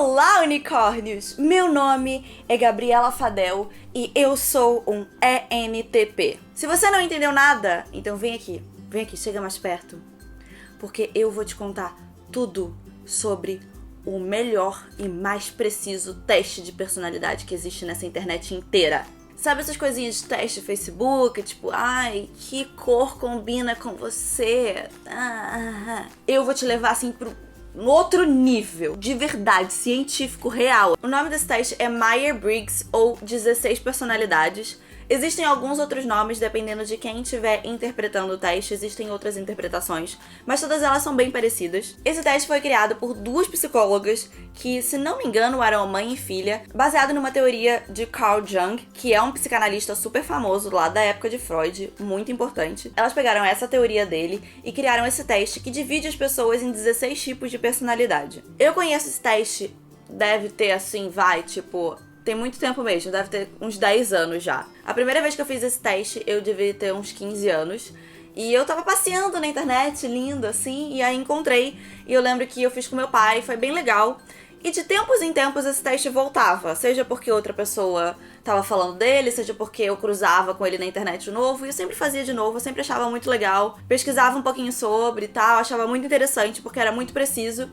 Olá, unicórnios! Meu nome é Gabriela Fadel e eu sou um ENTP. Se você não entendeu nada, então vem aqui, chega mais perto, porque eu vou te contar tudo sobre o melhor e mais preciso teste de personalidade que existe nessa internet inteira. Sabe essas coisinhas de teste Facebook, tipo, ai, que cor combina com você? Eu vou te levar assim pro outro nível, de verdade, científico, real. O nome desse teste é Myers-Briggs, ou 16 personalidades. Existem alguns outros nomes, dependendo de quem estiver interpretando o teste, existem outras interpretações, mas todas elas são bem parecidas. Esse teste foi criado por duas psicólogas que, se não me engano, eram mãe e filha, baseado numa teoria de Carl Jung, que é um psicanalista super famoso lá da época de Freud, muito importante. Elas pegaram essa teoria dele e criaram esse teste que divide as pessoas em 16 tipos de personalidade. Eu conheço esse teste, deve ter assim, tem muito tempo mesmo, deve ter uns 10 anos já. A primeira vez que eu fiz esse teste, eu devia ter uns 15 anos. E eu tava passeando na internet, lindo assim, e aí encontrei. E eu lembro que eu fiz com meu pai, foi bem legal. E de tempos em tempos esse teste voltava. Seja porque outra pessoa tava falando dele, seja porque eu cruzava com ele na internet de novo. E eu sempre fazia de novo, eu sempre achava muito legal. Pesquisava um pouquinho sobre e tal, achava muito interessante porque era muito preciso.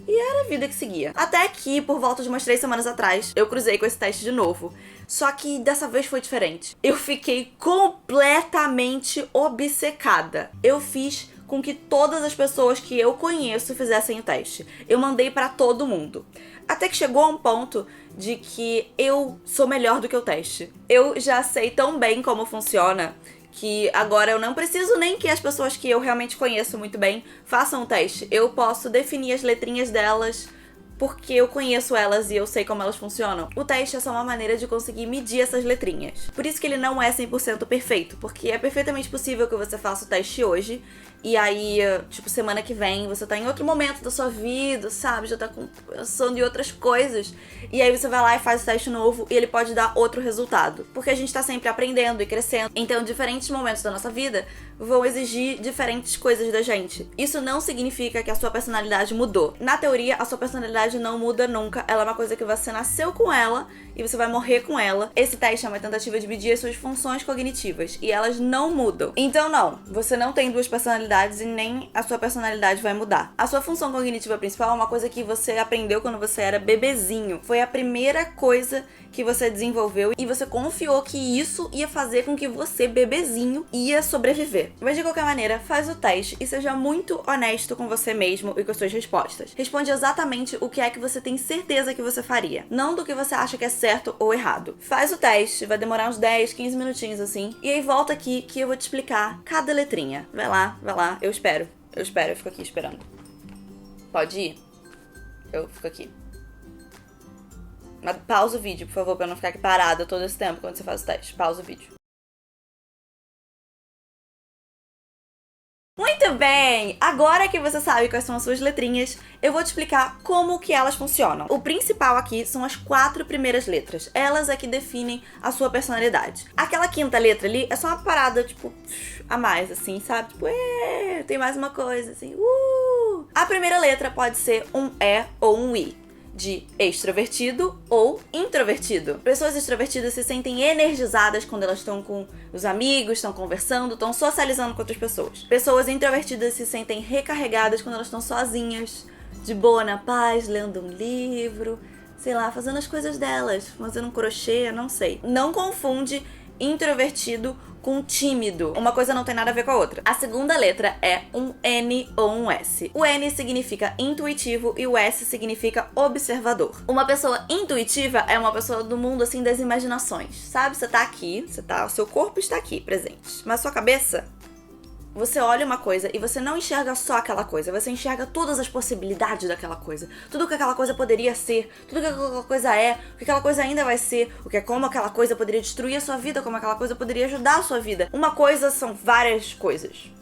E era a vida que seguia. Até que, por volta de umas 3 semanas atrás, eu cruzei com esse teste de novo. Só que dessa vez foi diferente. Eu fiquei completamente obcecada. Eu fiz com que todas as pessoas que eu conheço fizessem o teste. Eu mandei pra todo mundo. Até que chegou a um ponto de que eu sou melhor do que o teste. Eu já sei tão bem como funciona que agora eu não preciso nem que as pessoas que eu realmente conheço muito bem façam o teste. Eu posso definir as letrinhas delas porque eu conheço elas e eu sei como elas funcionam. O teste é só uma maneira de conseguir medir essas letrinhas. Por isso que ele não é 100% perfeito, porque é perfeitamente possível que você faça o teste hoje e aí, semana que vem, você tá em outro momento da sua vida, sabe? Já tá pensando em outras coisas. E aí você vai lá e faz o teste novo e ele pode dar outro resultado. Porque a gente tá sempre aprendendo e crescendo. Então, diferentes momentos da nossa vida vão exigir diferentes coisas da gente. Isso não significa que a sua personalidade mudou. Na teoria, a sua personalidade não muda nunca. Ela é uma coisa que você nasceu com ela e você vai morrer com ela. Esse teste é uma tentativa de medir as suas funções cognitivas e elas não mudam. Então não, você não tem duas personalidades e nem a sua personalidade vai mudar. A sua função cognitiva principal é uma coisa que você aprendeu quando você era bebezinho. Foi a primeira coisa que você desenvolveu e você confiou que isso ia fazer com que você, bebezinho, ia sobreviver. Mas de qualquer maneira, faz o teste e seja muito honesto com você mesmo e com as suas respostas. Responde exatamente o que é que você tem certeza que você faria, não do que você acha que é certo ou errado. Faz o teste, vai demorar uns 10, 15 minutinhos assim, e aí volta aqui que eu vou te explicar cada letrinha. Vai lá, eu espero, eu fico aqui esperando. Pode ir? Eu fico aqui. Mas pausa o vídeo, por favor, pra eu não ficar aqui parada todo esse tempo quando você faz o teste. Pausa o vídeo. Muito bem! Agora que você sabe quais são as suas letrinhas, eu vou te explicar como que elas funcionam. O principal aqui são as 4 primeiras letras. Elas é que definem a sua personalidade. Aquela quinta letra ali é só uma parada, a mais, assim, sabe? Tem mais uma coisa, assim, A primeira letra pode ser um E ou um I. De extrovertido ou introvertido. Pessoas extrovertidas se sentem energizadas quando elas estão com os amigos, estão conversando, estão socializando com outras pessoas. Pessoas introvertidas se sentem recarregadas quando elas estão sozinhas, de boa na paz, lendo um livro, sei lá, fazendo as coisas delas, fazendo um crochê, não sei. Não confunde introvertido com tímido. Uma coisa não tem nada a ver com a outra. A segunda letra é um N ou um S. O N significa intuitivo e o S significa observador. Uma pessoa intuitiva é uma pessoa do mundo, assim, das imaginações. Sabe? Você tá aqui, o seu corpo está aqui, presente. Mas sua cabeça, você olha uma coisa e você não enxerga só aquela coisa, você enxerga todas as possibilidades daquela coisa, tudo que aquela coisa poderia ser, tudo que aquela coisa é, o que aquela coisa ainda vai ser, como aquela coisa poderia destruir a sua vida, como aquela coisa poderia ajudar a sua vida. Uma coisa são várias coisas.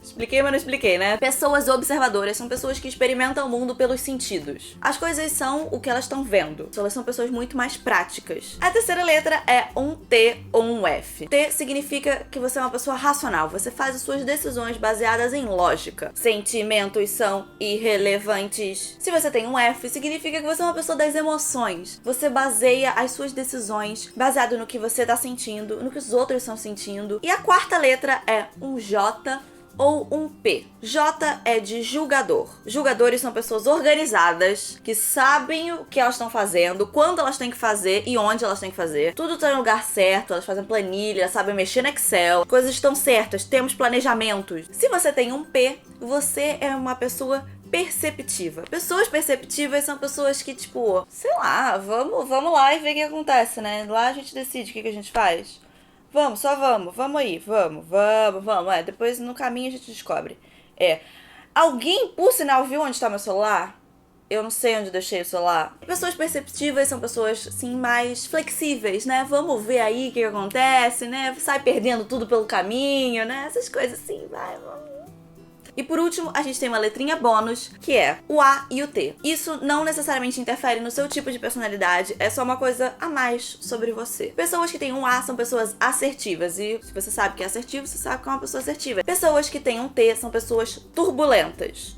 Expliquei, mas não expliquei, né? Pessoas observadoras são pessoas que experimentam o mundo pelos sentidos. As coisas são o que elas estão vendo. Elas são pessoas muito mais práticas. A terceira letra é um T ou um F. T significa que você é uma pessoa racional. Você faz as suas decisões baseadas em lógica. Sentimentos são irrelevantes. Se você tem um F, significa que você é uma pessoa das emoções. Você baseia as suas decisões baseado no que você tá sentindo, no que os outros estão sentindo. E a quarta letra é um J ou um P. J é de julgador. Julgadores são pessoas organizadas, que sabem o que elas estão fazendo, quando elas têm que fazer e onde elas têm que fazer. Tudo tá no lugar certo, elas fazem planilha, sabem mexer no Excel, coisas estão certas, temos planejamentos. Se você tem um P, você é uma pessoa perceptiva. Pessoas perceptivas são pessoas que, tipo, sei lá, vamos lá e ver o que acontece, né? Lá a gente decide o que a gente faz. Vamos aí, vamos. Depois no caminho a gente descobre. Alguém, por sinal, viu onde tá meu celular? Eu não sei onde deixei o celular. Pessoas perceptivas são pessoas, assim, mais flexíveis, né? Vamos ver aí o que acontece, né? Sai perdendo tudo pelo caminho, né? Essas coisas assim, vamos. E por último, a gente tem uma letrinha bônus, que é o A e o T. Isso não necessariamente interfere no seu tipo de personalidade, é só uma coisa a mais sobre você. Pessoas que têm um A são pessoas assertivas, e se você sabe que é assertivo, você sabe que é uma pessoa assertiva. Pessoas que têm um T são pessoas turbulentas.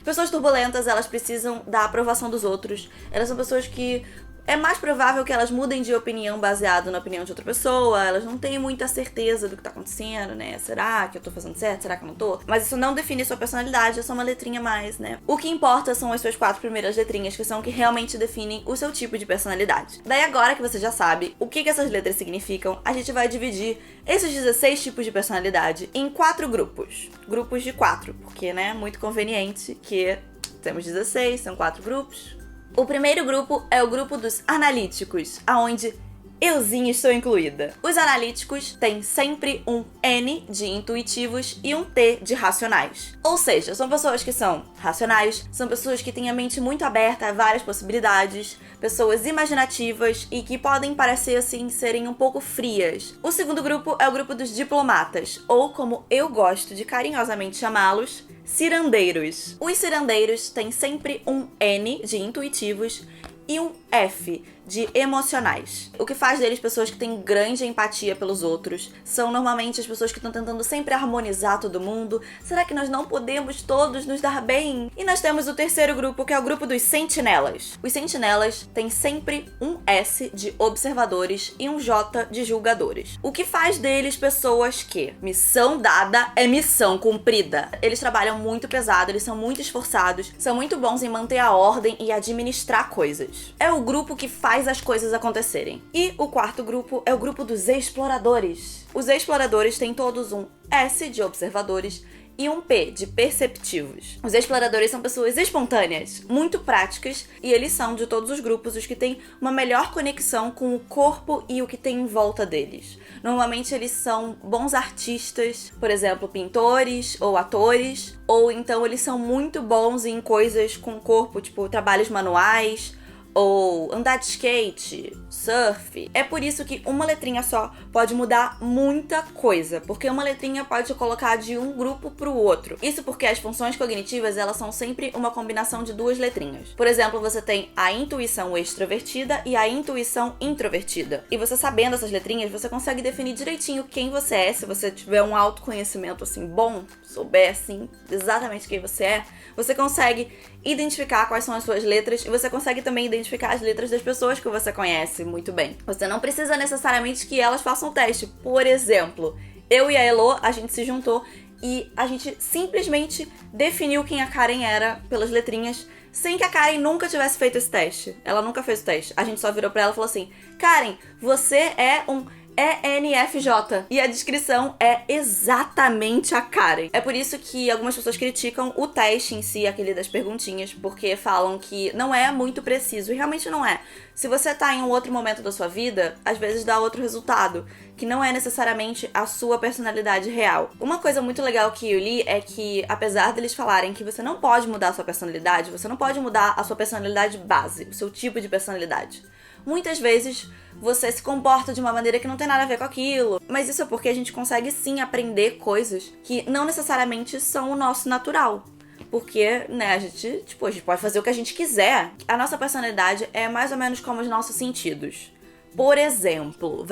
Pessoas turbulentas, elas precisam da aprovação dos outros. Elas são pessoas que é mais provável que elas mudem de opinião baseado na opinião de outra pessoa. Elas não têm muita certeza do que tá acontecendo, né? Será que eu tô fazendo certo? Será que eu não tô? Mas isso não define sua personalidade, é só uma letrinha a mais, né? O que importa são as suas 4 primeiras letrinhas, que são o que realmente definem o seu tipo de personalidade. Daí agora que você já sabe o que essas letras significam, a gente vai dividir esses 16 tipos de personalidade em 4 grupos. Grupos de 4, porque, né, muito conveniente que temos 16, são 4 grupos. O primeiro grupo é o grupo dos analíticos, aonde euzinha estou incluída. Os analíticos têm sempre um N de intuitivos e um T de racionais. Ou seja, são pessoas que são racionais, são pessoas que têm a mente muito aberta a várias possibilidades, pessoas imaginativas e que podem parecer, assim, serem um pouco frias. O segundo grupo é o grupo dos diplomatas, ou como eu gosto de carinhosamente chamá-los, cirandeiros. Os cirandeiros têm sempre um N de intuitivos e um F de emocionais. O que faz deles pessoas que têm grande empatia pelos outros. São normalmente as pessoas que estão tentando sempre harmonizar todo mundo. Será que nós não podemos todos nos dar bem? E nós temos o terceiro grupo, que é o grupo dos sentinelas. Os sentinelas têm sempre um S de observadores e um J de julgadores. O que faz deles pessoas que missão dada é missão cumprida. Eles trabalham muito pesado, eles são muito esforçados, são muito bons em manter a ordem e administrar coisas. É o grupo que faz as coisas acontecerem. E o quarto grupo é o grupo dos exploradores. Os exploradores têm todos um S de observadores e um P de perceptivos. Os exploradores são pessoas espontâneas, muito práticas, e eles são, de todos os grupos, os que têm uma melhor conexão com o corpo e o que tem em volta deles. Normalmente eles são bons artistas, por exemplo, pintores ou atores, ou então eles são muito bons em coisas com o corpo, tipo trabalhos manuais, ou andar de skate, surf. É por isso que uma letrinha só pode mudar muita coisa, porque uma letrinha pode colocar de um grupo pro outro. Isso porque as funções cognitivas, elas são sempre uma combinação de 2 letrinhas. Por exemplo, você tem a intuição extrovertida e a intuição introvertida. E você sabendo essas letrinhas, você consegue definir direitinho quem você é, se você tiver um autoconhecimento assim bom, souber assim exatamente quem você é, você consegue identificar quais são as suas letras e você consegue também identificar as letras das pessoas que você conhece muito bem. Você não precisa necessariamente que elas façam o teste. Por exemplo, eu e a Elo, a gente se juntou e a gente simplesmente definiu quem a Karen era pelas letrinhas, sem que a Karen nunca tivesse feito esse teste. Ela nunca fez o teste. A gente só virou pra ela e falou assim: Karen, você é um ENFJ. E a descrição é exatamente a Karen. É por isso que algumas pessoas criticam o teste em si, aquele das perguntinhas, porque falam que não é muito preciso. E realmente não é. Se você tá em um outro momento da sua vida, às vezes dá outro resultado, que não é necessariamente a sua personalidade real. Uma coisa muito legal que eu li é que, apesar deles falarem que você não pode mudar a sua personalidade, você não pode mudar a sua personalidade base, o seu tipo de personalidade. muitas vezes você se comporta de uma maneira que não tem nada a ver com aquilo. Mas isso é porque a gente consegue sim aprender coisas que não necessariamente são o nosso natural. Porque, né, a gente pode fazer o que a gente quiser. A nossa personalidade é mais ou menos como os nossos sentidos. Por exemplo,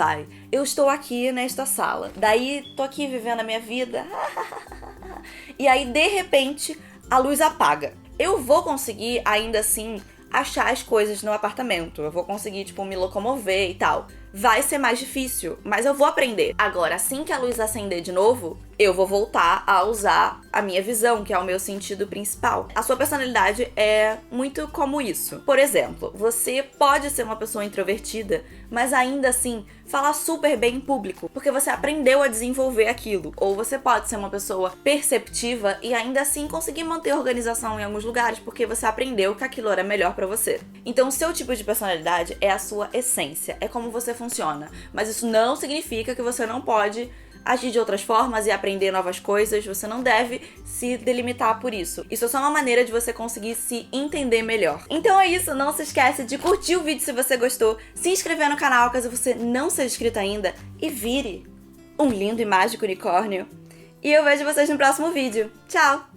eu estou aqui nesta sala. Daí, tô aqui vivendo a minha vida. E aí, de repente, a luz apaga. Eu vou conseguir, ainda assim, achar as coisas no apartamento. Eu vou conseguir, me locomover e tal. Vai ser mais difícil, mas eu vou aprender. Agora, assim que a luz acender de novo, eu vou voltar a usar a minha visão, que é o meu sentido principal. A sua personalidade é muito como isso. Por exemplo, você pode ser uma pessoa introvertida, mas ainda assim falar super bem em público, porque você aprendeu a desenvolver aquilo. Ou você pode ser uma pessoa perceptiva e ainda assim conseguir manter organização em alguns lugares, porque você aprendeu que aquilo era melhor pra você. Então, o seu tipo de personalidade é a sua essência, é como você funciona. Mas isso não significa que você não pode agir de outras formas e aprender novas coisas. Você não deve se delimitar por isso. Isso é só uma maneira de você conseguir se entender melhor. Então é isso, não se esquece de curtir o vídeo se você gostou, se inscrever no canal caso você não seja inscrito ainda e vire um lindo e mágico unicórnio. E eu vejo vocês no próximo vídeo. Tchau!